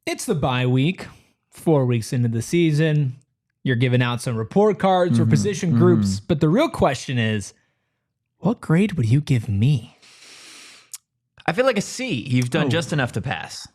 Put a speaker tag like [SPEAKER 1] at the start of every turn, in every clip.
[SPEAKER 1] It's the bye week, 4 weeks into the season. You're giving out some report cards or position groups. But the real question is, what grade would you give me?
[SPEAKER 2] I feel like a C. You've done just enough to pass.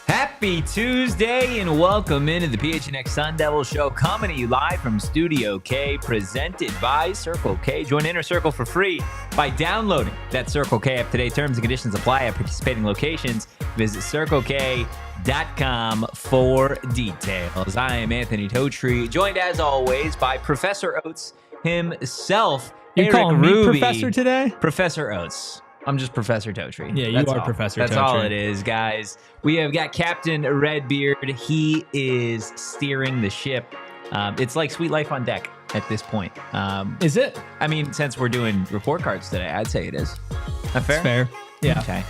[SPEAKER 2] Happy Tuesday and welcome into the PHNX Sun Devils show, coming to you live from Studio K, presented by Circle K. Join Inner Circle for free by downloading that Circle K app today. Terms and conditions apply at participating locations. Visit CircleK.com for details. I am Anthony Totri, joined as always by Professor Oates himself.
[SPEAKER 1] You're calling me Professor today?
[SPEAKER 2] Professor Oates. I'm just Professor Totri.
[SPEAKER 1] Yeah, you are Professor Totri.
[SPEAKER 2] That's all it is, guys. We have got Captain Redbeard. He is steering the ship. It's like Sweet Life on deck at this point.
[SPEAKER 1] Is it?
[SPEAKER 2] I mean, since we're doing report cards today, I'd say it is. That fair?
[SPEAKER 1] It's fair. Yeah.
[SPEAKER 2] Okay.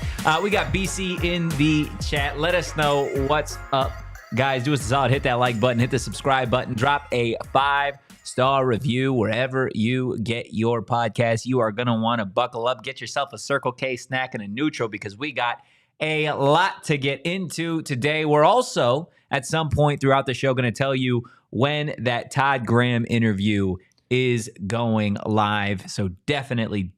[SPEAKER 2] We got BC in the chat. Let us know what's up. Guys, do us a solid. Hit that like button. Hit the subscribe button. Drop a 5-star review wherever you get your podcast. You are going to want to buckle up. Get yourself a Circle K snack and a neutral because we got a lot to get into today. We're also, at some point throughout the show, going to tell you when that Todd Graham interview is going live. So definitely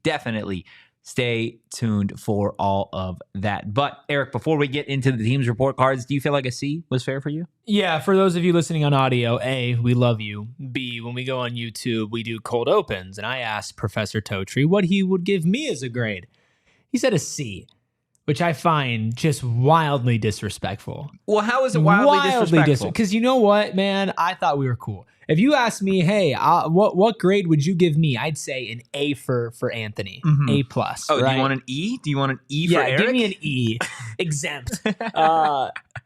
[SPEAKER 2] stay tuned for all of that. But, Erik, before we get into the team's report cards, do you feel like a C was fair for you?
[SPEAKER 1] Yeah, for those of you listening on audio, A, we love you. B, when we go on YouTube, we do cold opens. And I asked Professor Totri what he would give me as a grade. He said a C, which I find just wildly disrespectful.
[SPEAKER 2] Well, how is it wildly disrespectful?
[SPEAKER 1] Because you know what, man? I thought we were cool. If you asked me, hey, what grade would you give me? I'd say an A for Anthony, A+.
[SPEAKER 2] Oh,
[SPEAKER 1] right?
[SPEAKER 2] Do you want an E? Do you want an E for Erik?
[SPEAKER 1] Yeah, give me an E, exempt.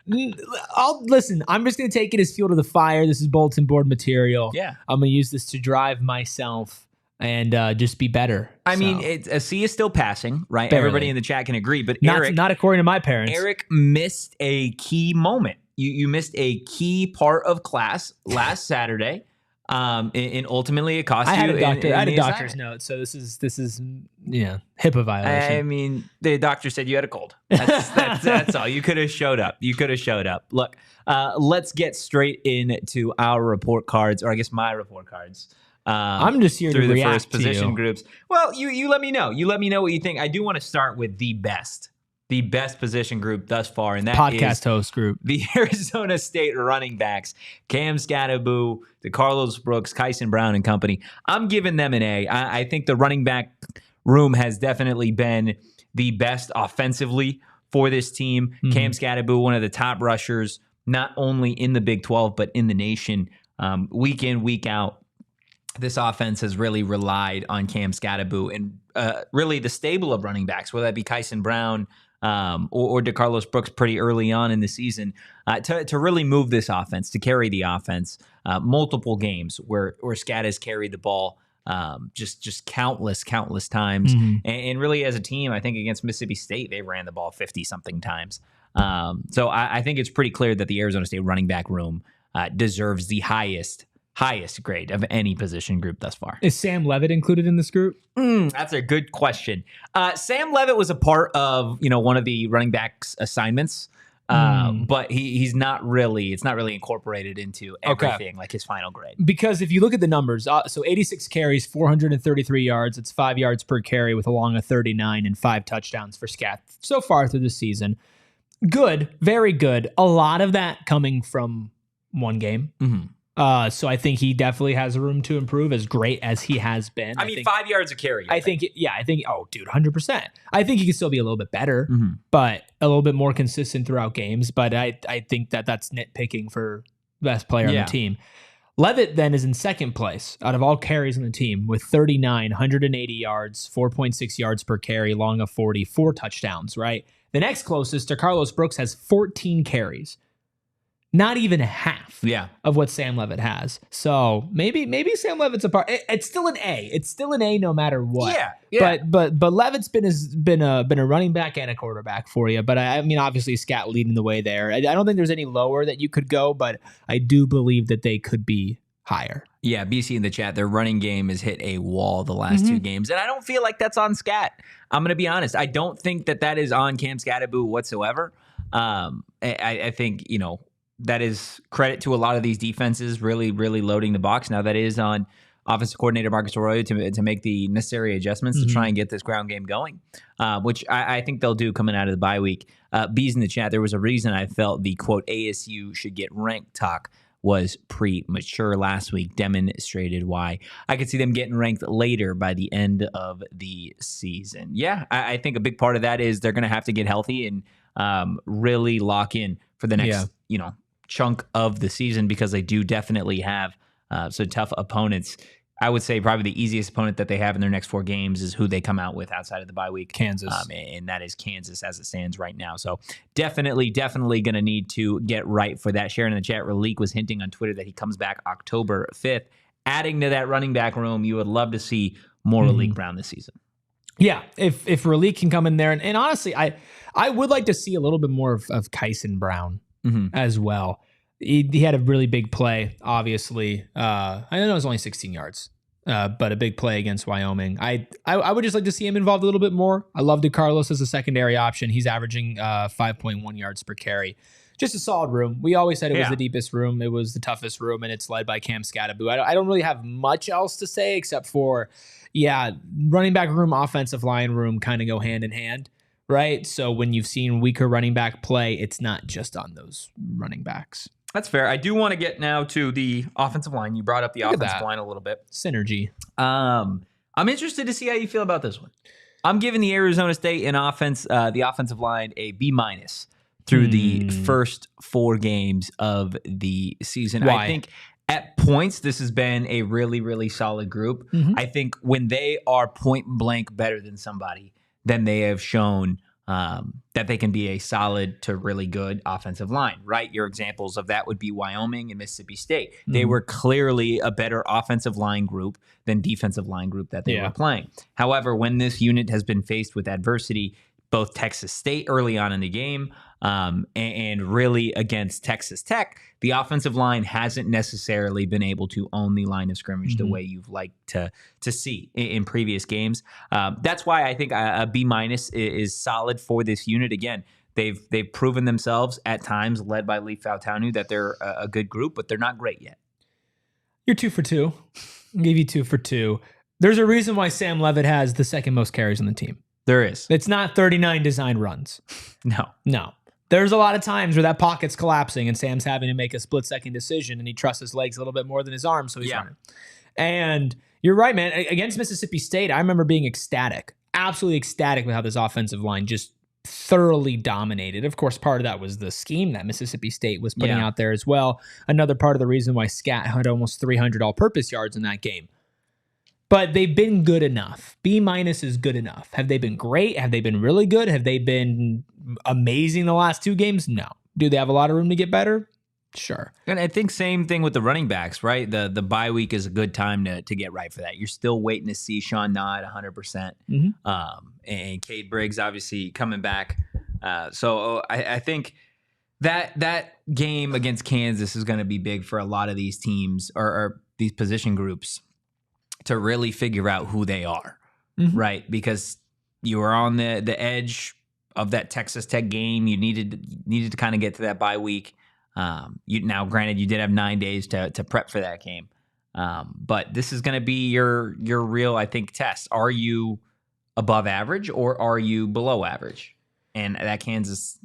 [SPEAKER 1] Listen, I'm just going to take it as fuel to the fire. This is bulletin board material.
[SPEAKER 2] Yeah.
[SPEAKER 1] I'm going to use this to drive myself and just be better.
[SPEAKER 2] I mean, a C is still passing, right?
[SPEAKER 1] Barely.
[SPEAKER 2] Everybody in the chat can agree, but
[SPEAKER 1] not according to my parents.
[SPEAKER 2] Erik missed a key moment. You missed a key part of class last Saturday, and ultimately it cost you.
[SPEAKER 1] I had a doctor's note, so this is HIPAA violation.
[SPEAKER 2] I mean, the doctor said you had a cold. That's all. You could have showed up. Look, let's get straight into our report cards, or I guess my report cards.
[SPEAKER 1] I'm just here
[SPEAKER 2] through
[SPEAKER 1] to
[SPEAKER 2] the
[SPEAKER 1] react
[SPEAKER 2] first position groups. Well, you let me know. You let me know what you think. I do want to start with the best position group thus far, and that
[SPEAKER 1] podcast
[SPEAKER 2] is
[SPEAKER 1] host group,
[SPEAKER 2] the Arizona State running backs, Cam Skattebo, Carlos Brooks, Kyson Brown, and company. I'm giving them an A. I think the running back room has definitely been the best offensively for this team. Cam Skattebo, one of the top rushers, not only in the Big 12, but in the nation, week in, week out. This offense has really relied on Cam Skattebo and really the stable of running backs, whether that be Kyson Brown or Carlos Brooks pretty early on in the season, to really move this offense, to carry the offense. Multiple games where Scat has carried the ball just countless times. And really as a team, I think against Mississippi State, they ran the ball 50-something times. So I think it's pretty clear that the Arizona State running back room deserves the highest grade of any position group thus far.
[SPEAKER 1] Is Sam Leavitt included in this group?
[SPEAKER 2] That's a good question. Sam Leavitt was a part of one of the running backs assignments, but he's not really. It's not really incorporated into everything like his final grade.
[SPEAKER 1] Because if you look at the numbers, so 86 carries, 433 yards. It's 5 yards per carry with a long of 39 and 5 touchdowns for Scat so far through the season. Good, very good. A lot of that coming from one game. So I think he definitely has room to improve, as great as he has been.
[SPEAKER 2] I mean, 5 yards a carry.
[SPEAKER 1] I think, 100%. I think he can still be a little bit better, but a little bit more consistent throughout games. But I think that's nitpicking for best player on the team. Leavitt then is in second place out of all carries on the team with 39, 180 yards, 4.6 yards per carry, long of 40, 4 touchdowns, right? The next closest to Carlos Brooks has 14 carries. Not even half of what Sam Leavitt has. So maybe Sam Leavitt's a part. It's still an A. It's still an A no matter what.
[SPEAKER 2] Yeah.
[SPEAKER 1] But Leavitt's been a running back and a quarterback for you. But I mean, obviously Scat leading the way there. I don't think there's any lower that you could go, but I do believe that they could be higher.
[SPEAKER 2] Yeah, BC in the chat, their running game has hit a wall the last two games, and I don't feel like that's on Scat. I'm going to be honest. I don't think that is on Cam Skattebo whatsoever. I think, that is credit to a lot of these defenses really, really loading the box. Now that is on offensive coordinator Marcus Arroyo to make the necessary adjustments to try and get this ground game going, which I think they'll do coming out of the bye week. B's in the chat, there was a reason I felt the, quote, ASU should get ranked talk was premature last week, demonstrated why. I could see them getting ranked later by the end of the season. Yeah, I think a big part of that is they're going to have to get healthy and really lock in for the next, chunk of the season, because they do definitely have some tough opponents. I would say probably the easiest opponent that they have in their next 4 games is who they come out with outside of the bye week.
[SPEAKER 1] Kansas.
[SPEAKER 2] And that is Kansas as it stands right now. So definitely going to need to get right for that. Sharon in the chat, Raleek was hinting on Twitter that he comes back October 5th. Adding to that running back room, you would love to see more Raleek Brown this season.
[SPEAKER 1] Yeah, if Raleek can come in there. And honestly, I would like to see a little bit more of Kyson Brown as well. He had a really big play, obviously. I know it was only 16 yards, but a big play against Wyoming. I would just like to see him involved a little bit more. I love DeCarlos as a secondary option. He's averaging 5.1 yards per carry. Just a solid room. We always said it was the deepest room. It was the toughest room, and it's led by Cam Skattebo. I don't really have much else to say except for, running back room, offensive line room kind of go hand in hand. Right? So when you've seen weaker running back play, it's not just on those running backs.
[SPEAKER 2] That's fair. I do want to get now to the offensive line. You brought up the offensive line a little bit.
[SPEAKER 1] Synergy.
[SPEAKER 2] I'm interested to see how you feel about this one. I'm giving the Arizona State the offensive line a B- through the first 4 games of the season.
[SPEAKER 1] Why?
[SPEAKER 2] I think at points, this has been a really, really solid group. I think when they are point blank better than somebody, then they have shown that they can be a solid to really good offensive line, right? Your examples of that would be Wyoming and Mississippi State. They were clearly a better offensive line group than defensive line group that they were playing. However, when this unit has been faced with adversity, both Texas State early on in the game and really against Texas Tech, the offensive line hasn't necessarily been able to own the line of scrimmage the way you've liked to see in previous games. That's why I think a B- is solid for this unit. Again, they've proven themselves at times, led by Leaf Fautanu, that they're a good group, but they're not great yet.
[SPEAKER 1] You're 2 for 2. I'll give you 2 for 2. There's a reason why Sam Leavitt has the second most carries on the team.
[SPEAKER 2] There is.
[SPEAKER 1] It's not 39 designed runs. No. There's a lot of times where that pocket's collapsing and Sam's having to make a split-second decision, and he trusts his legs a little bit more than his arms, so he's running. And you're right, man. Against Mississippi State, I remember being ecstatic, absolutely ecstatic with how this offensive line just thoroughly dominated. Of course, part of that was the scheme that Mississippi State was putting out there as well. Another part of the reason why Scat had almost 300 all-purpose yards in that game. But they've been good enough. B- is good enough. Have they been great? Have they been really good? Have they been amazing the last 2 games? No. Do they have a lot of room to get better? Sure.
[SPEAKER 2] And I think same thing with the running backs, right? The bye week is a good time to get right for that. You're still waiting to see Sean Nod 100%. And Cade Briggs obviously coming back. So I think that game against Kansas is going to be big for a lot of these teams or these position groups to really figure out who they are, right? Because you were on the edge of that Texas Tech game. You needed to kind of get to that bye week. Now, granted, you did have 9 days to prep for that game, but this is going to be your real, I think, test. Are you above average or are you below average? And that Kansas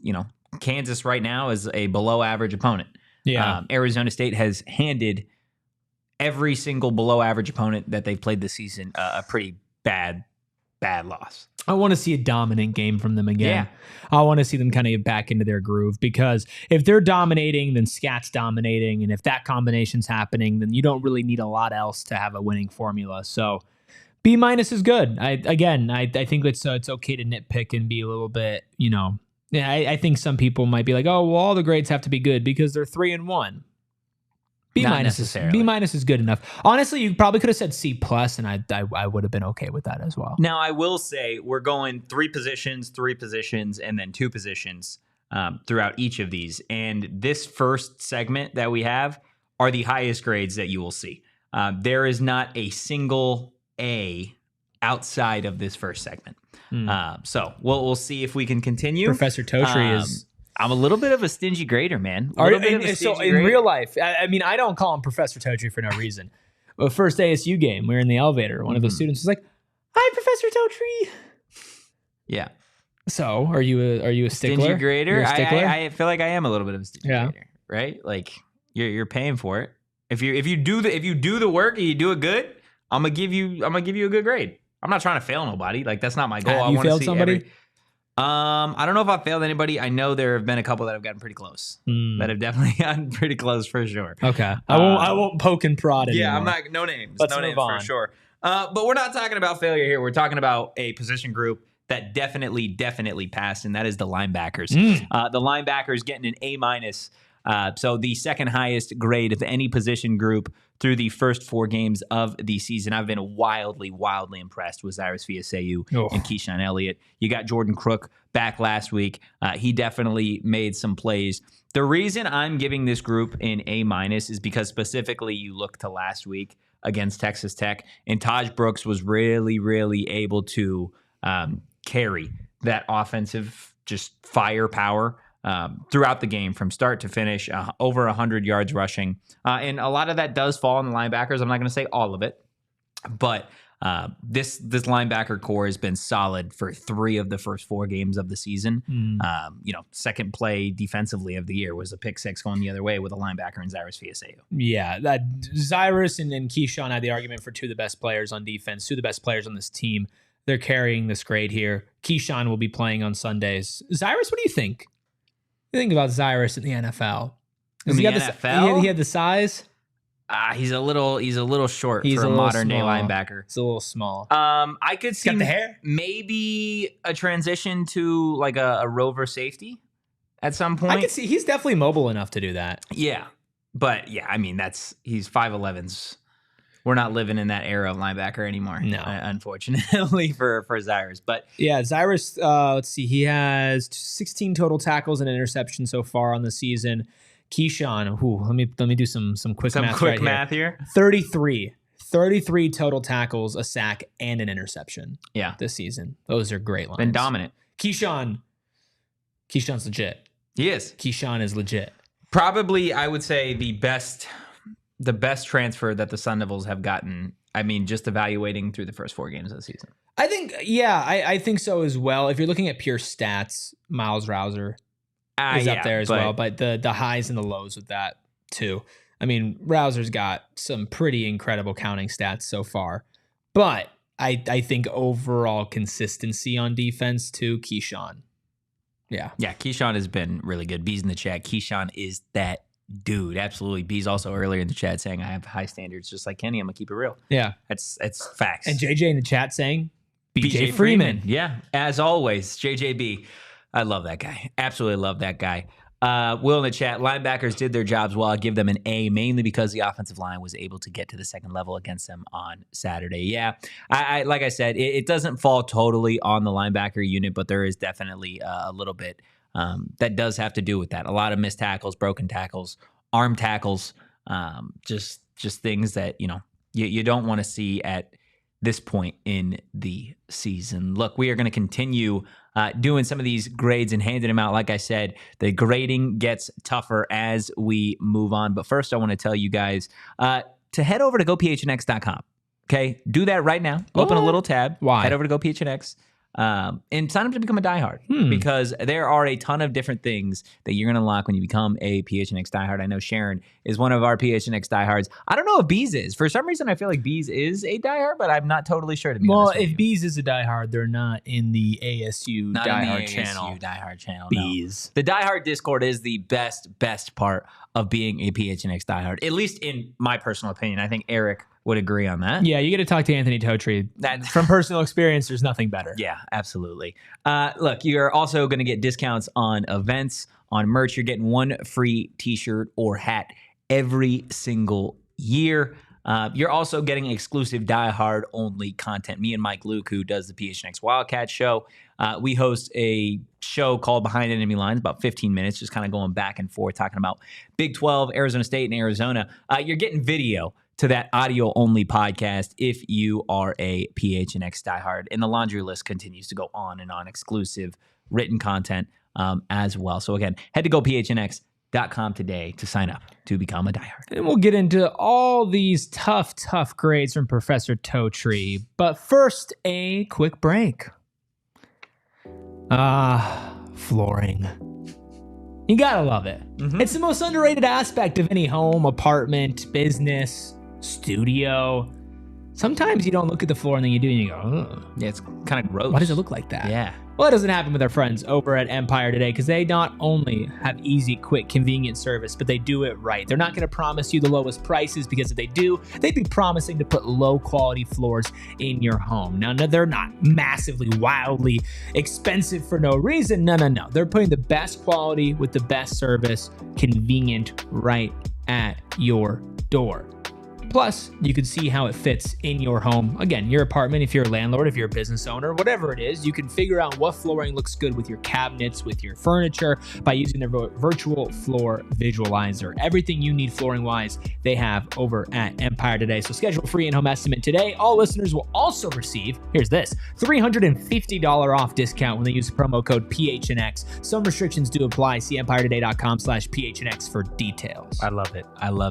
[SPEAKER 2] right now is a below average opponent. Arizona State has handed every single below average opponent that they've played this season a pretty bad loss.
[SPEAKER 1] I want to see a dominant game from them again. I want to see them kind of get back into their groove, because if they're dominating, then Scat's dominating. And if that combination's happening, then you don't really need a lot else to have a winning formula. So B- is good. I think it's okay to nitpick and be a little bit, Yeah, I think some people might be like, oh, well, all the grades have to be good because they're 3-1.
[SPEAKER 2] Not
[SPEAKER 1] B minus is good enough. Honestly, you probably could have said C plus, and I would have been okay with that as well.
[SPEAKER 2] Now, I will say we're going 3 positions, and then 2 positions throughout each of these. And this first segment that we have are the highest grades that you will see. There is not a single A outside of this first segment. So we'll see if we can continue.
[SPEAKER 1] Professor Totri is.
[SPEAKER 2] I'm a little bit of a stingy grader, man.
[SPEAKER 1] So in real life, I mean, I don't call him Professor Totri for no reason. But first ASU game, we were in the elevator. One of the students was like, "Hi, Professor Totri."
[SPEAKER 2] Yeah.
[SPEAKER 1] So are you a stickler?
[SPEAKER 2] Stingy grader?
[SPEAKER 1] You're a stickler?
[SPEAKER 2] I feel like I am a little bit of a stingy grader, right? Like you're paying for it. If you do the work and you do it good, I'm gonna give you a good grade. I'm not trying to fail nobody. Like that's not my goal.
[SPEAKER 1] Have you failed somebody?
[SPEAKER 2] I don't know if I've failed anybody. I know there have been a couple that have gotten pretty close. That have definitely gotten pretty close for sure.
[SPEAKER 1] Okay. I won't poke and prod anymore.
[SPEAKER 2] Yeah, I'm not. No names.
[SPEAKER 1] Let's
[SPEAKER 2] no
[SPEAKER 1] move
[SPEAKER 2] names
[SPEAKER 1] on.
[SPEAKER 2] for sure. But we're not talking about failure here. We're talking about a position group that definitely passed, and that is the linebackers. The linebackers getting an A minus. So the second highest grade of any position group through the first 4 games of the season. I've been wildly impressed with Cyrus Fiaseu and Keyshawn Elliott. You got Jordan Crook back last week. He definitely made some plays. The reason I'm giving this group an A minus is because specifically you look to last week against Texas Tech, and Tahj Brooks was really able to carry that offensive just firepower throughout the game from start to finish, over 100 yards rushing. And a lot of that does fall on the linebackers. I'm not going to say all of it, but this linebacker core has been solid for 3 of the first 4 games of the season. Second play defensively of the year was a pick 6 going the other way with a linebacker in Cyrus Fiaseu.
[SPEAKER 1] Yeah, that Cyrus and Keyshawn had the argument for 2 of the best players on defense, 2 of the best players on this team. They're carrying this grade here. Keyshawn will be playing on Sundays. Cyrus, what do you think? What do you think about Cyrus in the NFL?
[SPEAKER 2] In the NFL?
[SPEAKER 1] He had the size.
[SPEAKER 2] He's a little short for a modern day linebacker.
[SPEAKER 1] He's a little small.
[SPEAKER 2] I could see
[SPEAKER 1] got the hair.
[SPEAKER 2] Maybe a transition to like a rover safety at some point.
[SPEAKER 1] I could see he's definitely mobile enough to do that.
[SPEAKER 2] Yeah, but yeah, I mean he's 5'11's. We're not living in that era of linebacker anymore.
[SPEAKER 1] No,
[SPEAKER 2] unfortunately for Cyrus. But
[SPEAKER 1] yeah, Cyrus. Let's see, he has 16 total tackles and an interception so far on the season. Keyshawn, let me do some quick math
[SPEAKER 2] here.
[SPEAKER 1] 33 total tackles, a sack, and an interception. Yeah, this season. Those are great lines.
[SPEAKER 2] Been dominant.
[SPEAKER 1] Keyshawn's legit.
[SPEAKER 2] He is.
[SPEAKER 1] Keyshawn is legit.
[SPEAKER 2] Probably, I would say the best transfer that the Sun Devils have gotten. I mean, just evaluating through the first 4 games of the season.
[SPEAKER 1] I think, I think so as well. If you're looking at pure stats, Miles Rouser is up there as well, but the highs and the lows with that too. I mean, Rouser's got some pretty incredible counting stats so far, but I think overall consistency on defense too, Keyshawn. Yeah,
[SPEAKER 2] Keyshawn has been really good. B's in the chat. Keyshawn is that dude. Absolutely. B's also earlier in the chat saying I have high standards just like Kenny. I'm gonna keep it real.
[SPEAKER 1] Yeah,
[SPEAKER 2] it's facts.
[SPEAKER 1] And JJ in the chat saying BJ Freeman.
[SPEAKER 2] Yeah, as always, JJB. I love that guy. Absolutely love that guy. Will in the chat, linebackers did their jobs well. I give them an A, mainly because the offensive line was able to get to the second level against them on Saturday. Yeah, I like I said, it doesn't fall totally on the linebacker unit, but there is definitely a little bit that does have to do with that. A lot of missed tackles, broken tackles, arm tackles, just things that you don't want to see at this point in the season. Look, we are going to continue doing some of these grades and handing them out. Like I said, the grading gets tougher as we move on. But first, I want to tell you guys to head over to gophnx.com. Okay, do that right now. Open a little tab.
[SPEAKER 1] Why?
[SPEAKER 2] Head over to gophnx. And sign up to become a diehard because there are a ton of different things that you're going to unlock when you become a PHNX diehard. I know Sharon is one of our PHNX diehards. I don't know if Bees is. For some reason, I feel like Bees is a diehard, but I'm not totally sure. To be honest with you.
[SPEAKER 1] Bees is a diehard, they're not in the ASU
[SPEAKER 2] not
[SPEAKER 1] diehard
[SPEAKER 2] in the
[SPEAKER 1] channel.
[SPEAKER 2] ASU diehard channel.
[SPEAKER 1] Bees.
[SPEAKER 2] No. The diehard Discord is the best part of being a PHNX diehard, at least in my personal opinion. I think Erik would agree on that.
[SPEAKER 1] Yeah, you get to talk to Anthony Totri. From personal experience, there's nothing better.
[SPEAKER 2] Yeah, absolutely. Look, you're also going to get discounts on events, on merch. You're getting one free t-shirt or hat every single year. You're also getting exclusive Die Hard only content. Me and Mike Luke, who does the PHNX Wildcat show, we host a show called Behind Enemy Lines, about 15 minutes, just kind of going back and forth, talking about Big 12, Arizona State, and Arizona. You're getting video to that audio only podcast if you are a PHNX diehard. And the laundry list continues to go on and on. Exclusive written content as well. So again, head to gophnx.com today to sign up to become a diehard.
[SPEAKER 1] And we'll get into all these tough grades from Professor Totri. But first, a quick break. Flooring. You gotta love it. Mm-hmm. It's the most underrated aspect of any home, apartment, business, studio. Sometimes you don't look at the floor and then you do and you go, oh.
[SPEAKER 2] Yeah, it's kind of gross.
[SPEAKER 1] Why does it look like that?
[SPEAKER 2] Yeah.
[SPEAKER 1] Well, it doesn't happen with our friends over at Empire today because they not only have easy, quick, convenient service, but they do it right. They're not going to promise you the lowest prices because if they do, they'd be promising to put low quality floors in your home. Now, no, they're not massively, wildly expensive for no reason. No. They're putting the best quality with the best service, convenient right at your door. Plus, you can see how it fits in your home. Again, your apartment, if you're a landlord, if you're a business owner, whatever it is, you can figure out what flooring looks good with your cabinets, with your furniture, by using their virtual floor visualizer. Everything you need flooring-wise, they have over at Empire today. So schedule a free in-home estimate today. All listeners will also receive, here's this, $350 off discount when they use the promo code PHNX. Some restrictions do apply. See empiretoday.com/PHNX for details.
[SPEAKER 2] I love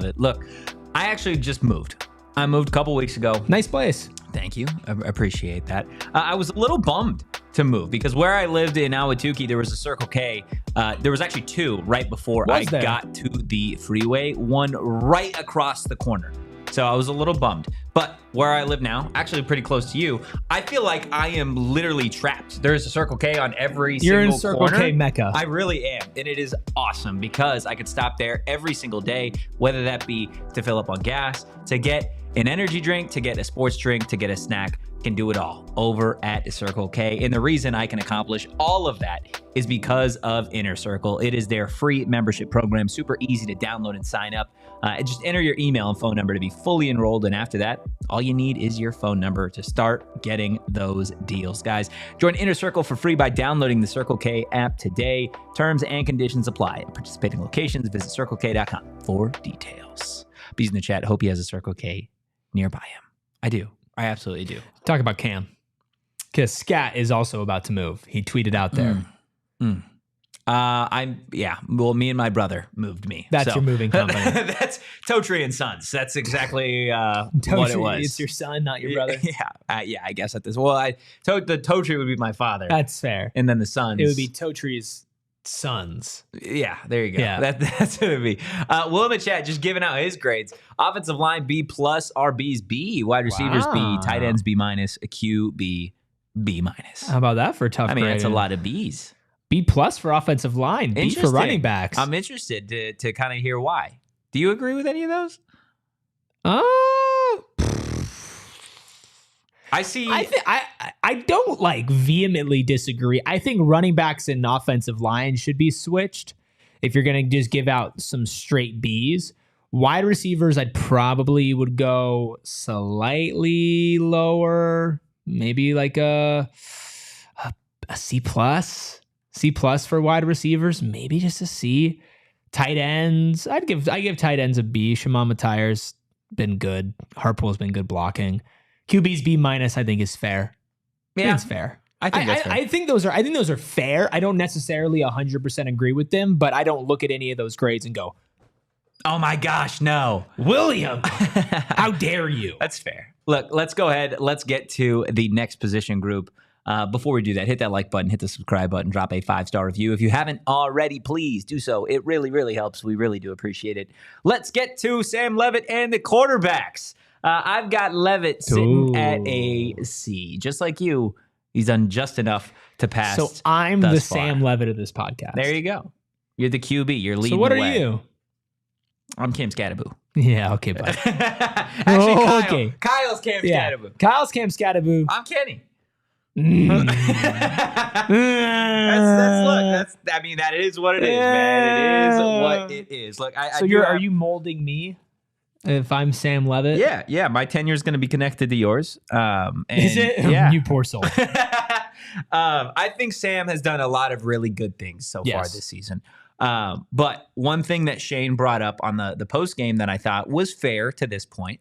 [SPEAKER 2] it. Look, I actually just moved. I moved a couple weeks ago.
[SPEAKER 1] Nice place.
[SPEAKER 2] Thank you. I appreciate that. I was a little bummed to move because where I lived in Ahwatukee, there was a Circle K. There was actually two right before I got to the freeway, one right across the corner. So I was a little bummed. But where I live now, actually pretty close to you, I feel like I am literally trapped. There's a Circle K on every single corner.
[SPEAKER 1] You're in Circle K Mecca.
[SPEAKER 2] I really am. And it is awesome because I could stop there every single day, whether that be to fill up on gas, to get an energy drink, to get a sports drink, to get a snack. Can do it all over at Circle K. And the reason I can accomplish all of that is because of Inner Circle. It is their free membership program, super easy to download and sign up. And just enter your email and phone number to be fully enrolled. And after that, all you need is your phone number to start getting those deals. Guys, join Inner Circle for free by downloading the Circle K app today. Terms and conditions apply. At participating locations, visit circlek.com for details. Bees in the chat, hope he has a Circle K nearby him. I do. I absolutely do.
[SPEAKER 1] Talk about Cam. Because Scat is also about to move. He tweeted out there.
[SPEAKER 2] Well, me and my brother moved me.
[SPEAKER 1] That's your moving company.
[SPEAKER 2] That's Totri and Sons. That's exactly what it was.
[SPEAKER 1] It's your son, not your brother.
[SPEAKER 2] Yeah, I guess at this. Well, the Totri would be my father.
[SPEAKER 1] That's fair.
[SPEAKER 2] And then the Sons.
[SPEAKER 1] It would be Totri's sons.
[SPEAKER 2] Yeah, there you go.
[SPEAKER 1] Yeah.
[SPEAKER 2] That's what it would be. Will in the chat just giving out his grades. Offensive line B+, RBs B, wide receivers B, tight ends B-, QB B-.
[SPEAKER 1] How about that for a tough grade?
[SPEAKER 2] That's a lot of Bs.
[SPEAKER 1] B+ for offensive line, B for running backs.
[SPEAKER 2] I'm interested to kind of hear why. Do you agree with any of those? I see.
[SPEAKER 1] I don't vehemently disagree. I think running backs and offensive line should be switched if you're going to just give out some straight Bs. Wide receivers, I'd probably would go slightly lower, maybe like a C+. C+ for wide receivers, maybe just a C. Tight ends, I give tight ends a B. Shimon Matier's been good. Harpool's been good blocking. QB's B-, I think is fair.
[SPEAKER 2] Yeah,
[SPEAKER 1] it's fair.
[SPEAKER 2] I think that's fair.
[SPEAKER 1] I think those are fair. I don't necessarily 100% agree with them, but I don't look at any of those grades and go,
[SPEAKER 2] oh my gosh, no.
[SPEAKER 1] William, how dare you?
[SPEAKER 2] That's fair. Look, let's go ahead. Let's get to the next position group. Before we do that, hit that like button, hit the subscribe button, drop a 5-star review. If you haven't already, please do so. It really, really helps. We really do appreciate it. Let's get to Sam Leavitt and the quarterbacks. I've got Leavitt sitting at a C. Just like you, he's done just enough to pass.
[SPEAKER 1] So I'm the
[SPEAKER 2] far.
[SPEAKER 1] Sam Leavitt of this podcast.
[SPEAKER 2] There you go. You're the QB. You're leading
[SPEAKER 1] So what
[SPEAKER 2] the way.
[SPEAKER 1] are you?
[SPEAKER 2] I'm Cam Skattebo.
[SPEAKER 1] Yeah, okay, bud.
[SPEAKER 2] Actually, Kyle.
[SPEAKER 1] Okay.
[SPEAKER 2] Kyle's Cam Skattebo.
[SPEAKER 1] Kyle's Cam Skattebo.
[SPEAKER 2] I'm Kenny.
[SPEAKER 1] Mm.
[SPEAKER 2] That is what it is, man. It is what it is. Look,
[SPEAKER 1] are you molding me if I'm Sam Leavitt?
[SPEAKER 2] Yeah. My tenure is going to be connected to yours.
[SPEAKER 1] Is it?
[SPEAKER 2] Yeah.
[SPEAKER 1] You poor soul.
[SPEAKER 2] I think Sam has done a lot of really good things so far this season. But one thing that Shane brought up on the post game that I thought was fair to this point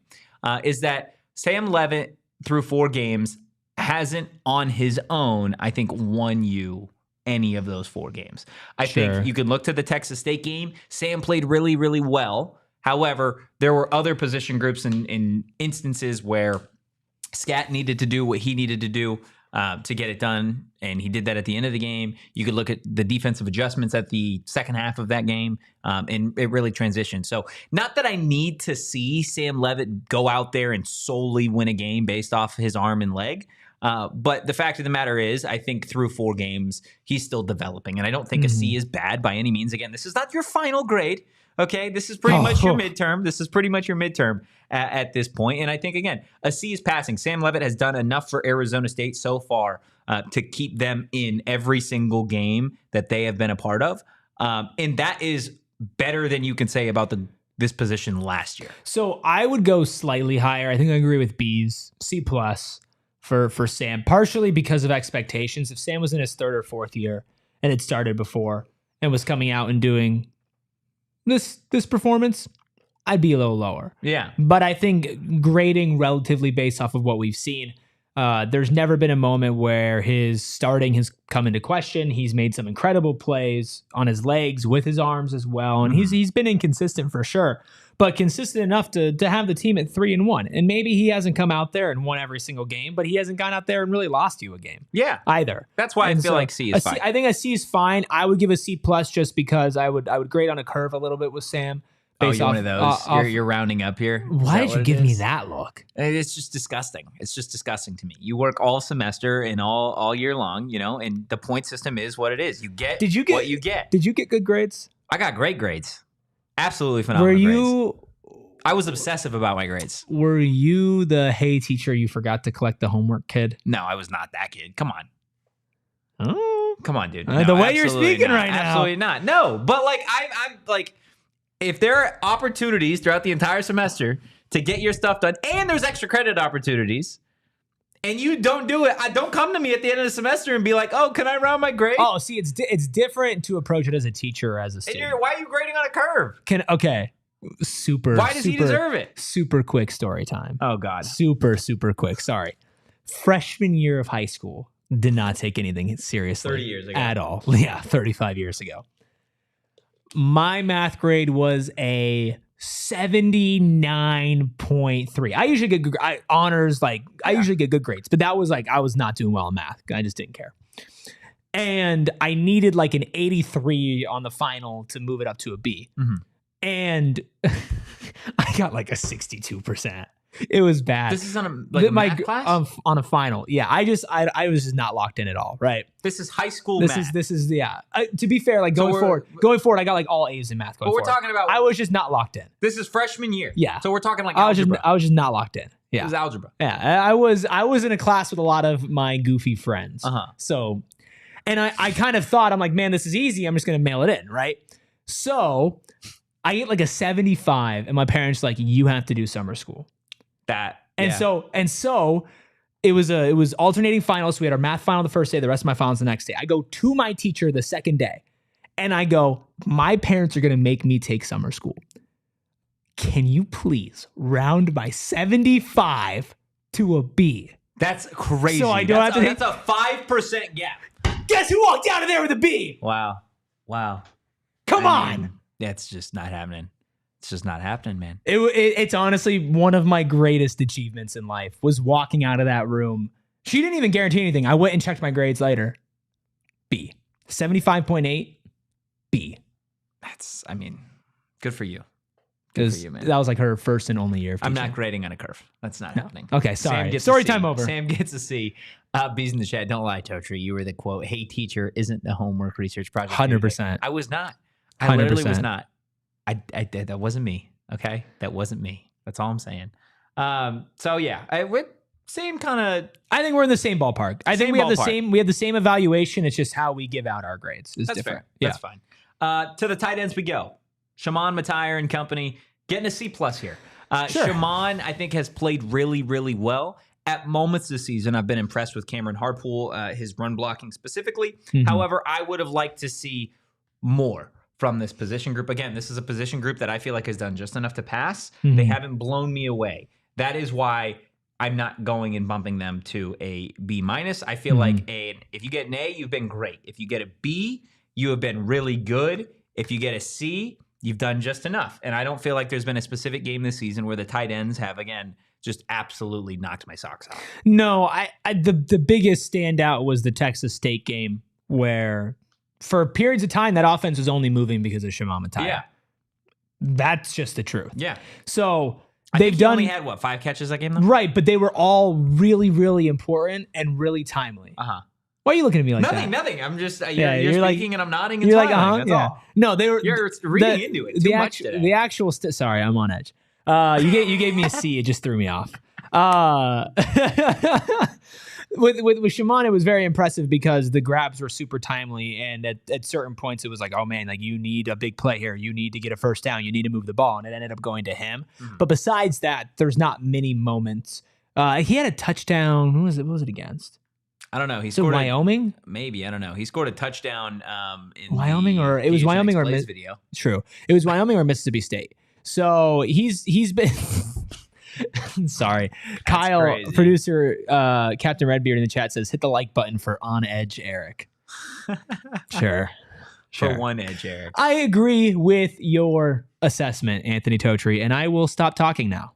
[SPEAKER 2] is that Sam Leavitt through 4 games hasn't on his own, I think, won you any of those 4 games. I think you can look to the Texas State game. Sam played really, really well. However, there were other position groups in instances where Scat needed to do what he needed to do to get it done, and he did that at the end of the game. You could look at the defensive adjustments at the second half of that game, and it really transitioned. So not that I need to see Sam Leavitt go out there and solely win a game based off his arm and leg, but the fact of the matter is, I think through 4 games, he's still developing, and I don't think a C is bad by any means. Again, this is not your final grade. Okay, this is pretty much your midterm. This is pretty much your midterm at this point. And I think, again, a C is passing. Sam Leavitt has done enough for Arizona State so far to keep them in every single game that they have been a part of. And that is better than you can say about this position last year.
[SPEAKER 1] So I would go slightly higher. I think I agree with B's. C+ for Sam, partially because of expectations. If Sam was in his 3rd or 4th year and had started before and was coming out and doing this performance, I'd be a little lower.
[SPEAKER 2] Yeah.
[SPEAKER 1] But I think grading relatively based off of what we've seen, there's never been a moment where his starting has come into question. He's made some incredible plays on his legs with his arms as well. And he's been inconsistent for sure, but consistent enough to have the team at 3-1. And maybe he hasn't come out there and won every single game, but he hasn't gone out there and really lost you a game.
[SPEAKER 2] Yeah.
[SPEAKER 1] Either.
[SPEAKER 2] That's why I feel like C is fine.
[SPEAKER 1] I think a C is fine. I would give a C+ just because I would grade on a curve a little bit with Sam.
[SPEAKER 2] You're one of those. You're rounding up here.
[SPEAKER 1] Why did you give me that look?
[SPEAKER 2] It's just disgusting. It's just disgusting to me. You work all semester and all year long, and the point system is what it is. You get what you get.
[SPEAKER 1] Did you get good grades?
[SPEAKER 2] I got great grades. Absolutely phenomenal grades. I was obsessive about my grades.
[SPEAKER 1] Were you the hey teacher you forgot to collect the homework kid?
[SPEAKER 2] No, I was not that kid. Come on.
[SPEAKER 1] Oh.
[SPEAKER 2] Come on, dude.
[SPEAKER 1] The way you're speaking right now.
[SPEAKER 2] Absolutely not. No, but I'm like, if there are opportunities throughout the entire semester to get your stuff done, and there's extra credit opportunities, and you don't do it, don't come to me at the end of the semester and be like, oh, can I round my grade?
[SPEAKER 1] Oh, see, it's different to approach it as a teacher or as a student.
[SPEAKER 2] And why are you grading on a curve?
[SPEAKER 1] Okay.
[SPEAKER 2] Why does he deserve it?
[SPEAKER 1] Super quick story time.
[SPEAKER 2] Oh, God.
[SPEAKER 1] Super quick. Sorry. Freshman year of high school, did not take anything seriously.
[SPEAKER 2] 30 years ago.
[SPEAKER 1] At all. Yeah, 35 years ago. My math grade was a 79.3. I usually get good honors, I usually get good grades, but that was I was not doing well in math. I just didn't care. And I needed an 83 on the final to move it up to a B. Mm-hmm. And I got a 62%. It was bad.
[SPEAKER 2] This is on a math class?
[SPEAKER 1] On a final. Yeah, I was just not locked in at all, right?
[SPEAKER 2] This is high school math.
[SPEAKER 1] This is to be fair, going forward, I got all A's in math going forward.
[SPEAKER 2] We're talking about...
[SPEAKER 1] I was just not locked in.
[SPEAKER 2] This is freshman year.
[SPEAKER 1] Yeah.
[SPEAKER 2] So we're talking algebra.
[SPEAKER 1] I was just not locked in. Yeah.
[SPEAKER 2] It was algebra.
[SPEAKER 1] Yeah, I was in a class with a lot of my goofy friends.
[SPEAKER 2] Uh-huh.
[SPEAKER 1] So, and I kind of thought, I'm like, man, this is easy. I'm just going to mail it in, right? So I get a 75, and my parents you have to do summer school. So it was alternating finals. So we had our math final the first day, the rest of my finals the next day. I go to my teacher the second day, and I go, my parents are going to make me take summer school. Can you please round my 75 to a B?
[SPEAKER 2] That's crazy.
[SPEAKER 1] So I don't have to.
[SPEAKER 2] That's a 5% gap.
[SPEAKER 1] Guess who walked out of there with a B?
[SPEAKER 2] Wow.
[SPEAKER 1] Come on.
[SPEAKER 2] That's just not happening. It's just not happening, man.
[SPEAKER 1] It's honestly one of my greatest achievements in life was walking out of that room. She didn't even guarantee anything. I went and checked my grades later. B. 75.8. B.
[SPEAKER 2] That's, good for you.
[SPEAKER 1] Good for you, man. That was her first and only year of teaching.
[SPEAKER 2] I'm not grading on a curve. That's not happening.
[SPEAKER 1] Okay, sorry. Story time over.
[SPEAKER 2] Sam gets a C. B's in the chat. Don't lie, Totri. You were the quote, hey, teacher, isn't the homework research project.
[SPEAKER 1] 100%.
[SPEAKER 2] I was not. I literally was not. I did. That wasn't me. Okay, that wasn't me. That's all I'm saying. So yeah, same kind of.
[SPEAKER 1] I think we're in the same ballpark. I think we have the same evaluation. It's just how we give out our grades is different.
[SPEAKER 2] Fair. Yeah. That's fine. To the tight ends we go. Shimon, Matire, and company getting a C+ here.
[SPEAKER 1] Sure.
[SPEAKER 2] Shimon, I think, has played really, really well. At moments this season, I've been impressed with Cameron Harpool, his run blocking specifically. Mm-hmm. However, I would have liked to see more from this position group. Again, this is a position group that I feel like has done just enough to pass. Mm-hmm. They haven't blown me away. That is why I'm not going and bumping them to a B-. I feel like if you get an A, you've been great. If you get a B, you have been really good. If you get a C, you've done just enough. And I don't feel like there's been a specific game this season where the tight ends have, again, just absolutely knocked my socks off.
[SPEAKER 1] No, the biggest standout was the Texas State game where for periods of time that offense was only moving because of Shimon Matire.
[SPEAKER 2] Yeah.
[SPEAKER 1] That's just the truth.
[SPEAKER 2] Yeah.
[SPEAKER 1] So
[SPEAKER 2] they've done only had 5 catches that game though?
[SPEAKER 1] Right, but they were all really, really important and really timely.
[SPEAKER 2] Uh-huh.
[SPEAKER 1] Why are you looking at me like that?
[SPEAKER 2] Nothing. I'm just you're speaking like, and I'm nodding and
[SPEAKER 1] you're
[SPEAKER 2] smiling.
[SPEAKER 1] Like, that's all. No, they were.
[SPEAKER 2] You're reading into it too much today.
[SPEAKER 1] The actual sorry, I'm on edge. You gave me a C. It just threw me off. With Shimon, it was very impressive because the grabs were super timely, and at certain points it was like, oh man, like you need a big play here. You need to get a first down. You need to move the ball, and it ended up going to him. Mm-hmm. But besides that, there's not many moments. He had a touchdown. What was it against?
[SPEAKER 2] I don't know. He scored
[SPEAKER 1] Wyoming.
[SPEAKER 2] Maybe I don't know. He scored a touchdown in
[SPEAKER 1] Wyoming, or it was Wyoming or
[SPEAKER 2] video.
[SPEAKER 1] True, it was Wyoming or Mississippi State. So he's been. Sorry.
[SPEAKER 2] That's
[SPEAKER 1] Kyle,
[SPEAKER 2] crazy.
[SPEAKER 1] Producer Captain Redbeard in the chat says, hit the like button for On Edge Erik. Sure.
[SPEAKER 2] For one edge, Erik.
[SPEAKER 1] I agree with your assessment, Anthony Totri, and I will stop talking now.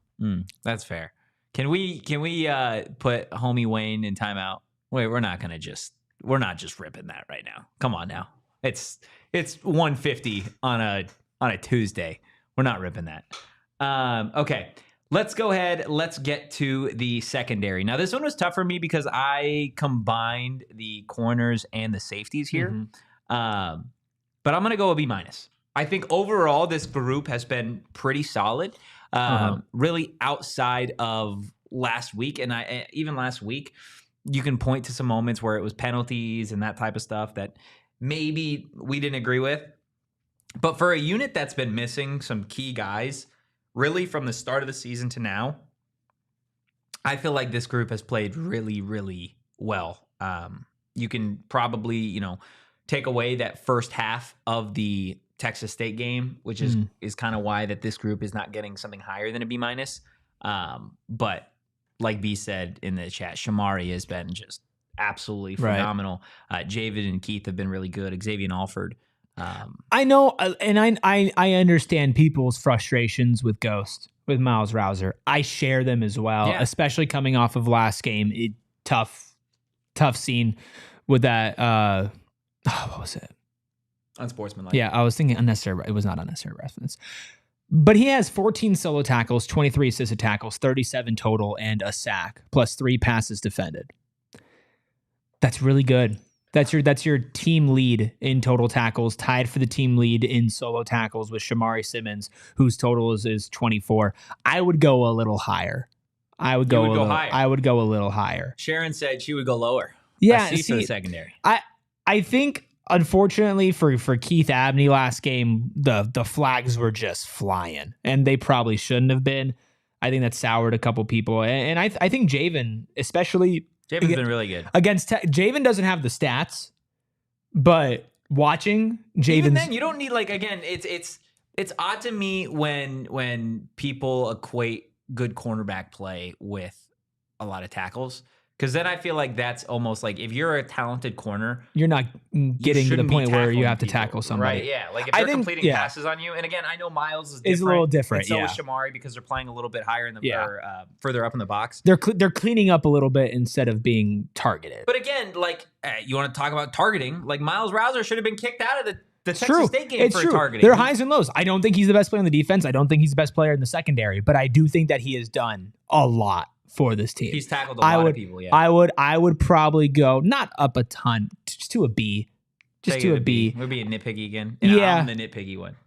[SPEAKER 2] That's fair. Can we put homie Wayne in timeout? Wait, we're not just ripping that right now. Come on now. It's 1:50 on a Tuesday. We're not ripping that. Okay. Let's go ahead. Let's get to the secondary. Now, this one was tough for me because I combined the corners and the safeties here. Mm-hmm. But I'm going to go a B-. I think overall, this group has been pretty solid, really outside of last week. And even last week, you can point to some moments where it was penalties and that type of stuff that maybe we didn't agree with. But for a unit that's been missing some key guys, really, from the start of the season to now, I feel like this group has played really, really well. You can probably, take away that first half of the Texas State game, which is kind of why that this group is not getting something higher than a B-. But like B said in the chat, Shamari has been just absolutely phenomenal. Right. Javid and Keith have been really good. Xavier and Alford.
[SPEAKER 1] I know, and I understand people's frustrations with Ghost, with Miles Rouser. I share them as well, especially coming off of last game. Tough scene with that. What was it?
[SPEAKER 2] Unsportsmanlike.
[SPEAKER 1] Yeah, I was thinking unnecessary. It was not unnecessary reference. But he has 14 solo tackles, 23 assisted tackles, 37 total, and a sack, plus 3 passes defended. That's really good. That's your team lead in total tackles, tied for the team lead in solo tackles with Shamari Simmons, whose total is 24. I would go a little higher. I would go a little higher.
[SPEAKER 2] Sharon said she would go lower.
[SPEAKER 1] Yeah,
[SPEAKER 2] C for the secondary.
[SPEAKER 1] I think unfortunately for Keith Abney last game, the flags were just flying, and they probably shouldn't have been. I think that soured a couple people, and I think Javen, especially.
[SPEAKER 2] Javen's been really good.
[SPEAKER 1] Javen doesn't have the stats, but watching Javen.
[SPEAKER 2] Even then, you don't need it's odd to me when people equate good cornerback play with a lot of tackles. Because then I feel like that's almost like if you're a talented corner,
[SPEAKER 1] you're not getting to the point where you have to tackle somebody.
[SPEAKER 2] Right, yeah. Like if they're completing passes on you, and again, I know Miles is different.
[SPEAKER 1] It's a little different,
[SPEAKER 2] and so is Shamari because they're playing a little bit higher in the or further up in the box.
[SPEAKER 1] They're cleaning up a little bit instead of being targeted.
[SPEAKER 2] But again, you want to talk about targeting, like Miles Rouser should have been kicked out of the Texas State game for targeting.
[SPEAKER 1] There are highs and lows. I don't think he's the best player on the defense. I don't think he's the best player in the secondary, but I do think that he has done a lot for this team.
[SPEAKER 2] He's tackled a lot of people, yeah.
[SPEAKER 1] I would probably go not up a ton, just to a B. Just to a B.
[SPEAKER 2] We're being nitpicky again.
[SPEAKER 1] Yeah.
[SPEAKER 2] I'm the nitpicky one.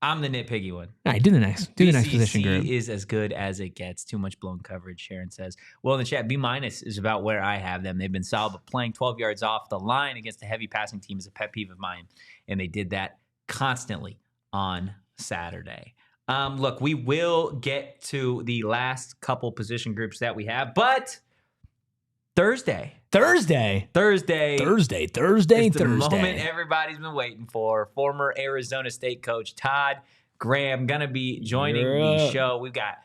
[SPEAKER 2] I'm the nitpicky one.
[SPEAKER 1] All right, do the next position group.
[SPEAKER 2] is as good as it gets. Too much blown coverage, Sharon says. Well, in the chat, B- is about where I have them. They've been solid, but playing 12 yards off the line against a heavy passing team is a pet peeve of mine, and they did that constantly on Saturday. Look, we will get to the last couple position groups that we have, but Thursday. Is the moment everybody's been waiting for. Former Arizona State coach Todd Graham going to be joining the show. We've got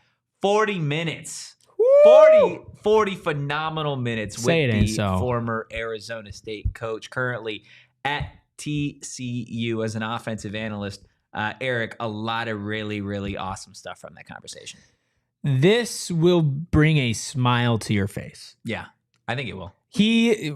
[SPEAKER 2] 40 minutes. 40 phenomenal minutes with the former Arizona State coach, currently at TCU as an offensive analyst. Erik, a lot of really, really awesome stuff from that conversation.
[SPEAKER 1] This will bring a smile to your face.
[SPEAKER 2] Yeah, I think it will.
[SPEAKER 1] He,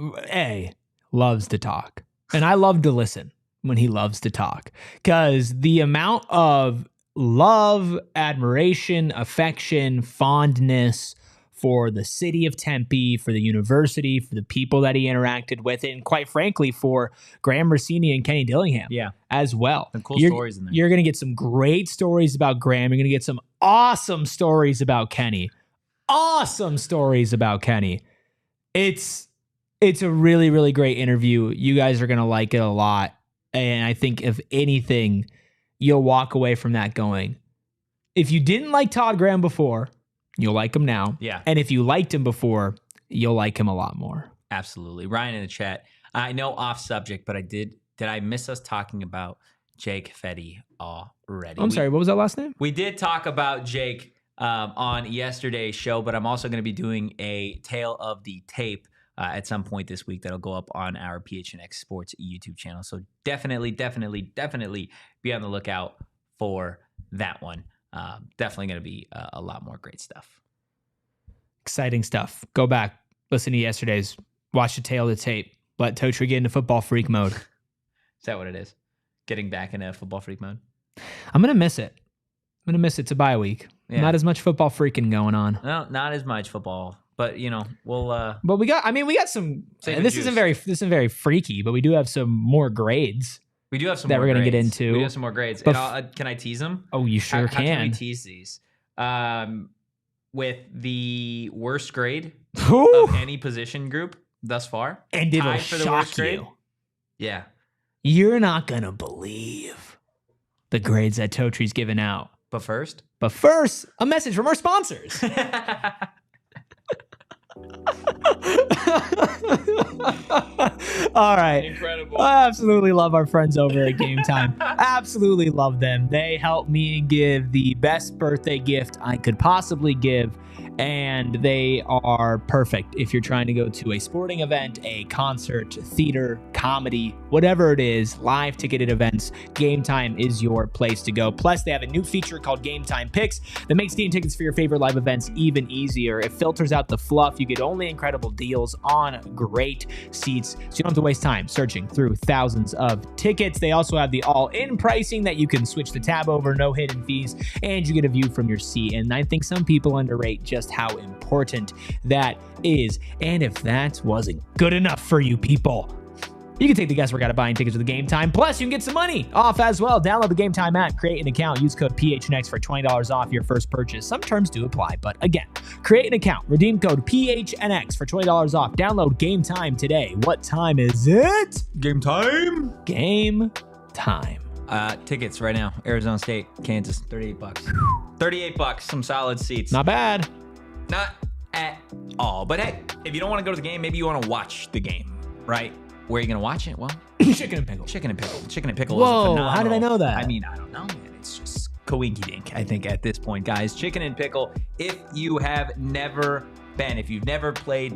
[SPEAKER 1] loves to talk. And I love to listen when he loves to talk. Because the amount of love, admiration, affection, fondness for the city of Tempe, for the university, for the people that he interacted with, and quite frankly, for Graham Rossini and Kenny Dillingham as well.
[SPEAKER 2] Some cool stories in there.
[SPEAKER 1] You're going to get some great stories about Graham. You're going to get some awesome stories about Kenny. It's a really, really great interview. You guys are going to like it a lot. And I think if anything, you'll walk away from that going, if you didn't like Todd Graham before, you'll like him now.
[SPEAKER 2] Yeah.
[SPEAKER 1] And if you liked him before, you'll like him a lot more.
[SPEAKER 2] Absolutely. Ryan in the chat. I know off subject, but did I miss us talking about Jake Fetty already?
[SPEAKER 1] I'm sorry, what was that last name?
[SPEAKER 2] We did talk about Jake on yesterday's show, but I'm also going to be doing a tale of the tape at some point this week that'll go up on our PHNX Sports YouTube channel. So definitely be on the lookout for that one. Definitely going to be a lot more great stuff.
[SPEAKER 1] Exciting stuff. Go back, listen to yesterday's, watch the tail of the tape. Let Totri get into football freak mode.
[SPEAKER 2] Is that what it is? Getting back into football freak mode?
[SPEAKER 1] I'm going to miss it. It's a bye week. Yeah. Not as much football freaking going on.
[SPEAKER 2] No, not as much football. But we'll.
[SPEAKER 1] But we got some. This isn't very freaky, but we do have some more grades.
[SPEAKER 2] We do have some
[SPEAKER 1] that
[SPEAKER 2] more
[SPEAKER 1] we're going to
[SPEAKER 2] grades.
[SPEAKER 1] get into.
[SPEAKER 2] We do have some more grades. And can I tease them?
[SPEAKER 1] Oh, you sure can.
[SPEAKER 2] How can we tease these? With the worst grade
[SPEAKER 1] Ooh.
[SPEAKER 2] of any position group thus far,
[SPEAKER 1] and it'll shock you.
[SPEAKER 2] Yeah,
[SPEAKER 1] you're not gonna believe the grades that Totri's given out.
[SPEAKER 2] But first,
[SPEAKER 1] a message from our sponsors. All right.
[SPEAKER 2] Incredible.
[SPEAKER 1] I absolutely love our friends over at Game Time. Absolutely love them. They help me give the best birthday gift I could possibly give. And they are perfect if you're trying to go to a sporting event, a concert, theater, comedy, whatever it is, live ticketed events. Game Time is your place to go. Plus, they have a new feature called Game Time Picks that makes getting tickets for your favorite live events even easier. It filters out the fluff. You get only incredible deals on great seats, so you don't have to waste time searching through thousands of tickets. They also have the all-in pricing that you can switch the tab over, no hidden fees, and you get a view from your seat. And I think some people underrate just how important that is. And if that wasn't good enough for you people, you can take the guesswork out of buying tickets with the Game Time. Plus, you can get some money off as well. Download the Game Time app, create an account, use code PHNX for $20 off your first purchase. Some terms do apply, but again, create an account, redeem code PHNX for $20 off. Download Game Time today. What time is it?
[SPEAKER 2] Game time.
[SPEAKER 1] Game time.
[SPEAKER 2] Tickets right now. Arizona State, Kansas, $38. $38. Some solid seats.
[SPEAKER 1] Not bad.
[SPEAKER 2] Not at all. But hey, if you don't want to go to the game, maybe you want to watch the game, right? Where are you going to watch it? Well,
[SPEAKER 1] Chicken and Pickle.
[SPEAKER 2] Chicken and Pickle
[SPEAKER 1] Whoa,
[SPEAKER 2] is phenomenal.
[SPEAKER 1] how did I know that?
[SPEAKER 2] I mean, I don't know, man. It's just coinky-dink, I think, at this point, guys. Chicken and Pickle, if you've never played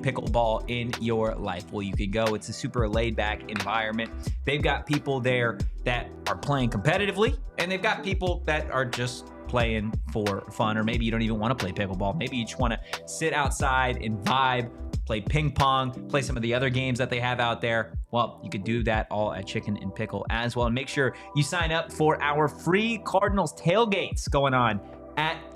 [SPEAKER 2] pickleball in your life, well, you can go. It's a super laid-back environment. They've got people there that are playing competitively, and they've got people that are just playing for fun, or maybe you don't even want to play pickleball. Maybe you just want to sit outside and vibe, play ping pong, play some of the other games that they have out there. Well, you could do that all at Chicken and Pickle as well. And make sure you sign up for our free Cardinals tailgates going on at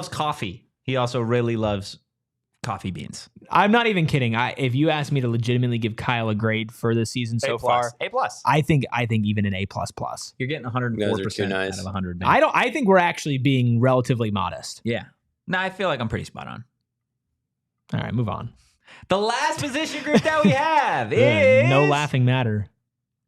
[SPEAKER 2] loves coffee. He also really loves coffee beans.
[SPEAKER 1] I'm not even kidding. If you ask me to legitimately give Kyle a grade for this season so far,
[SPEAKER 2] A plus.
[SPEAKER 1] I think even an A++.
[SPEAKER 2] You're getting 104% out of 100. Man.
[SPEAKER 1] I think we're actually being relatively modest.
[SPEAKER 2] Yeah. No, I feel like I'm pretty spot on.
[SPEAKER 1] All right, move on.
[SPEAKER 2] The last position group that we have is
[SPEAKER 1] no laughing matter.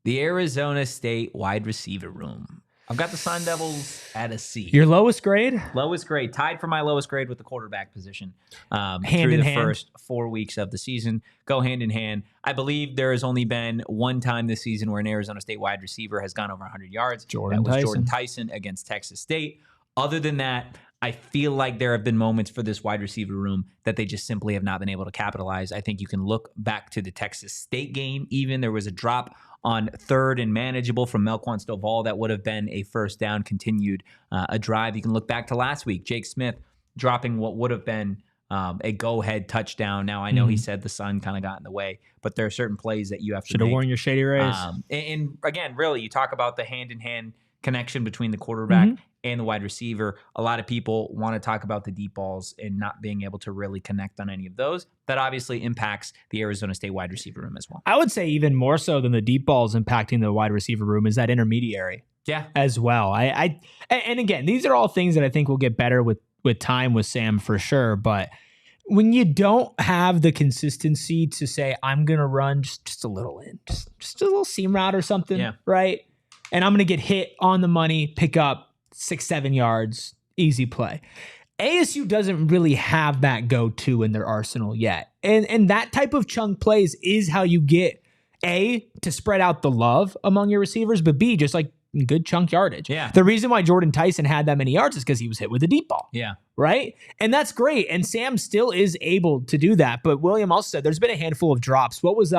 [SPEAKER 2] The Arizona State wide receiver room. I've got the Sun Devils at a C.
[SPEAKER 1] Your lowest grade?
[SPEAKER 2] Lowest grade. Tied for my lowest grade with the quarterback position.
[SPEAKER 1] Hand
[SPEAKER 2] through
[SPEAKER 1] in
[SPEAKER 2] the
[SPEAKER 1] hand.
[SPEAKER 2] first 4 weeks of the season. Go hand in hand. I believe there has only been one time this season where an Arizona State wide receiver has gone over 100 yards. That was Jordan Tyson against Texas State. Other than that, I feel like there have been moments for this wide receiver room that they just simply have not been able to capitalize. I think you can look back to the Texas State game. Even there was a drop on 3rd and manageable from Melquan Stovall that would have been a first down, continued a drive. You can look back to last week. Jake Smith dropping what would have been a go-ahead touchdown. Now, I know he said the sun kind of got in the way, but there are certain plays that you have to
[SPEAKER 1] Should have
[SPEAKER 2] make.
[SPEAKER 1] worn your Shady Rays.
[SPEAKER 2] And again, really, you talk about the hand-in-hand connection between the quarterback and the wide receiver. A lot of people want to talk about the deep balls and not being able to really connect on any of those. That obviously impacts the Arizona State wide receiver room as well.
[SPEAKER 1] I would say even more so than the deep balls impacting the wide receiver room is that intermediary.
[SPEAKER 2] Yeah.
[SPEAKER 1] As well. And again, these are all things that I think will get better with time with Sam for sure. But when you don't have the consistency to say, I'm going to run just a little in, just a little seam route or something, right? And I'm going to get hit on the money, pick up 6-7 yards, easy play. ASU doesn't really have that go-to in their arsenal yet. And that type of chunk plays is how you get, A, to spread out the love among your receivers, but B, just like good chunk yardage.
[SPEAKER 2] Yeah.
[SPEAKER 1] The reason why Jordan Tyson had that many yards is because he was hit with a deep ball.
[SPEAKER 2] Yeah.
[SPEAKER 1] Right? And that's great. And Sam still is able to do that. But William also said there's been a handful of drops. What was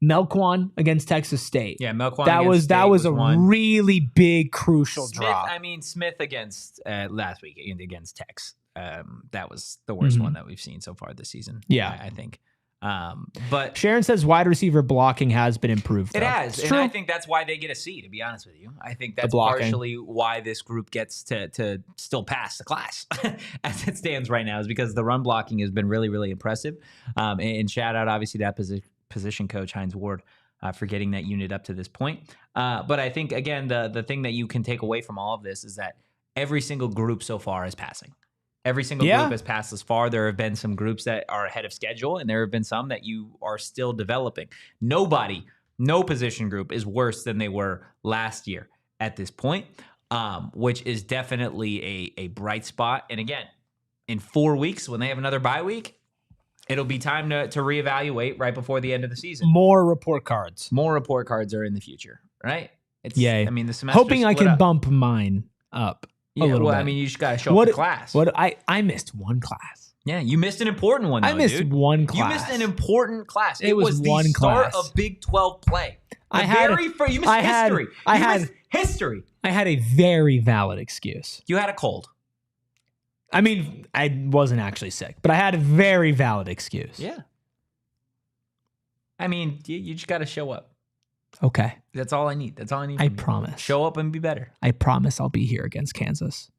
[SPEAKER 1] Melquan against Texas State?
[SPEAKER 2] Yeah, Melquan
[SPEAKER 1] that was a
[SPEAKER 2] one.
[SPEAKER 1] Really big, crucial drop.
[SPEAKER 2] Smith against last week against Tex. That was the worst one that we've seen so far this season.
[SPEAKER 1] Yeah.
[SPEAKER 2] I think. But
[SPEAKER 1] Sharon says wide receiver blocking has been improved.
[SPEAKER 2] It
[SPEAKER 1] though.
[SPEAKER 2] has.
[SPEAKER 1] It's
[SPEAKER 2] And I think that's why they get a C, to be honest with you. I think that's partially why this group gets to still pass the class as it stands right now, is because the run blocking has been really, really impressive. And shout out, obviously, that position coach, Hines Ward, for getting that unit up to this point. But I think, again, the thing that you can take away from all of this is that every single group so far is passing. Every single group has passed this far. There have been some groups that are ahead of schedule, and there have been some that you are still developing. No position group is worse than they were last year at this point, which is definitely a bright spot. And again, in 4 weeks, when they have another bye week, it'll be time to reevaluate right before the end of the season.
[SPEAKER 1] More report cards.
[SPEAKER 2] More report cards are in the future, right?
[SPEAKER 1] Yay.
[SPEAKER 2] I mean, the semester
[SPEAKER 1] hoping I can bump mine up.
[SPEAKER 2] Yeah,
[SPEAKER 1] well,
[SPEAKER 2] I mean, you just got to show up to class.
[SPEAKER 1] I missed one class.
[SPEAKER 2] Yeah, you missed an important one, though,
[SPEAKER 1] I missed
[SPEAKER 2] dude.
[SPEAKER 1] one class.
[SPEAKER 2] You missed an important class.
[SPEAKER 1] It was
[SPEAKER 2] the
[SPEAKER 1] one
[SPEAKER 2] start
[SPEAKER 1] class.
[SPEAKER 2] of Big 12 play.
[SPEAKER 1] You missed
[SPEAKER 2] history. Missed history.
[SPEAKER 1] I had a very valid excuse.
[SPEAKER 2] You had a cold.
[SPEAKER 1] I mean, I wasn't actually sick, but I had a very valid excuse.
[SPEAKER 2] Yeah. I mean, you just got to show up.
[SPEAKER 1] Okay.
[SPEAKER 2] That's all I need. That's all I need.
[SPEAKER 1] I promise.
[SPEAKER 2] Show up and be better.
[SPEAKER 1] I promise I'll be here against Kansas.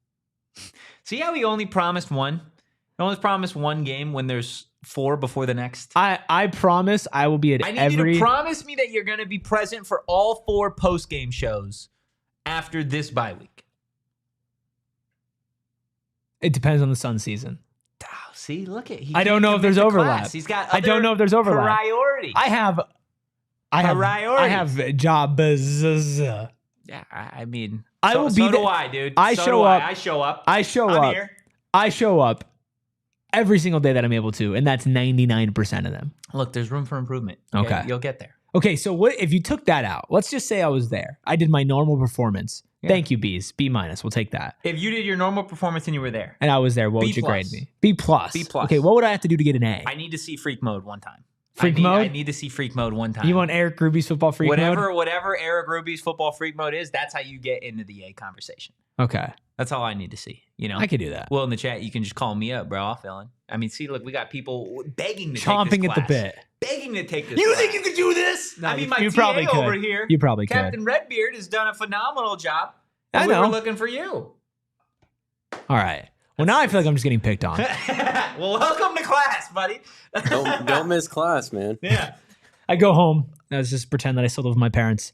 [SPEAKER 2] See how we only promised one? We only promised one game when there's 4 before the next.
[SPEAKER 1] I promise I will be at every.
[SPEAKER 2] I need you to promise me that you're going to be present for all 4 post-game shows after this bye week.
[SPEAKER 1] It depends on the Sun season.
[SPEAKER 2] Oh, see, look at.
[SPEAKER 1] I don't know if there's overlap.
[SPEAKER 2] Class. He's got.
[SPEAKER 1] I don't know if there's overlap.
[SPEAKER 2] Priority.
[SPEAKER 1] I have jobs.
[SPEAKER 2] Yeah, I mean,
[SPEAKER 1] I will be.
[SPEAKER 2] So do I, dude.
[SPEAKER 1] I show up.
[SPEAKER 2] I show up.
[SPEAKER 1] I'm
[SPEAKER 2] here.
[SPEAKER 1] I show up every single day that I'm able to, and that's 99% of them.
[SPEAKER 2] Look, there's room for improvement.
[SPEAKER 1] Okay.
[SPEAKER 2] You'll get there.
[SPEAKER 1] Okay, so what if you took that out? Let's just say I was there. I did my normal performance. Yeah. Thank you, B's. B-. We'll take that.
[SPEAKER 2] If you did your normal performance and you were there.
[SPEAKER 1] And I was there, what would you grade me? B+. B+. Okay, what would I have to do to get an A?
[SPEAKER 2] I need to see freak mode one time.
[SPEAKER 1] Freak mode?
[SPEAKER 2] I need to see freak mode one time.
[SPEAKER 1] You want Erik Ruby's football freak mode?
[SPEAKER 2] Whatever Erik Ruby's football freak mode is, that's how you get into the A conversation.
[SPEAKER 1] Okay.
[SPEAKER 2] That's all I need to see. You know,
[SPEAKER 1] I could do that.
[SPEAKER 2] Well, in the chat, you can just call me up, bro. I'll fill in. I mean, see, look, we got people begging to
[SPEAKER 1] chomping
[SPEAKER 2] take this
[SPEAKER 1] at the bit.
[SPEAKER 2] Begging to take this.
[SPEAKER 1] You
[SPEAKER 2] class.
[SPEAKER 1] think you could do this?
[SPEAKER 2] No, I mean, my TA over here.
[SPEAKER 1] You probably
[SPEAKER 2] Captain Redbeard has done a phenomenal job.
[SPEAKER 1] I know.
[SPEAKER 2] We were looking for you.
[SPEAKER 1] All right. Well, now I feel like I'm just getting picked on.
[SPEAKER 2] Well, welcome to class, buddy.
[SPEAKER 3] don't miss class, man.
[SPEAKER 2] Yeah.
[SPEAKER 1] I go home. I just pretend that I still live with my parents.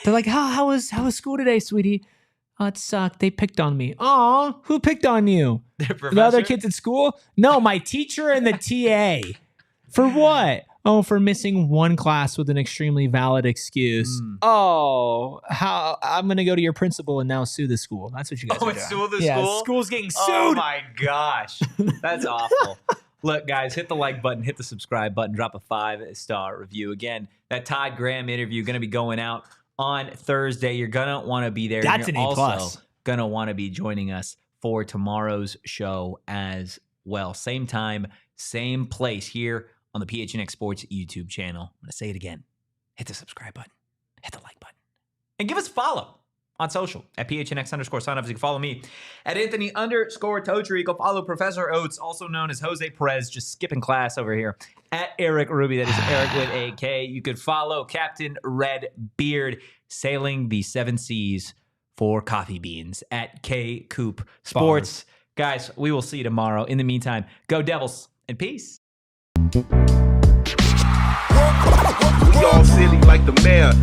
[SPEAKER 1] They're like, how was school today, sweetie? Oh, it sucked. They picked on me. Aw, who picked on you? The other kids at school? No, my teacher and the TA. For what? Oh, for missing one class with an extremely valid excuse. Oh, how I'm going to go to your principal and now sue the school. That's what you guys are doing.
[SPEAKER 2] Sue the
[SPEAKER 1] yeah,
[SPEAKER 2] school?
[SPEAKER 1] School's getting sued.
[SPEAKER 2] Oh, my gosh. That's awful. Look, guys, hit the like button, hit the subscribe button, drop a 5-star review. Again, that Todd Graham interview going to be going out on Thursday. You're going to want to be there.
[SPEAKER 1] That's an A+.
[SPEAKER 2] Also going to want to be joining us for tomorrow's show as well. Same time, same place here on the PHNX Sports YouTube channel. I'm going to say it again. Hit the subscribe button, hit the like button, and give us a follow on social at PHNX Sun Devils. You can follow me at Anthony_Totri. Go follow Professor Oates, also known as Jose Perez, just skipping class over here, at Erik Ruby. That is Erik with a K. You could follow Captain Red Beard sailing the 7 seas for coffee beans at K Coop Sports. Guys, we will see you tomorrow. In the meantime, go Devils and peace.
[SPEAKER 4] We all silly like the mayor.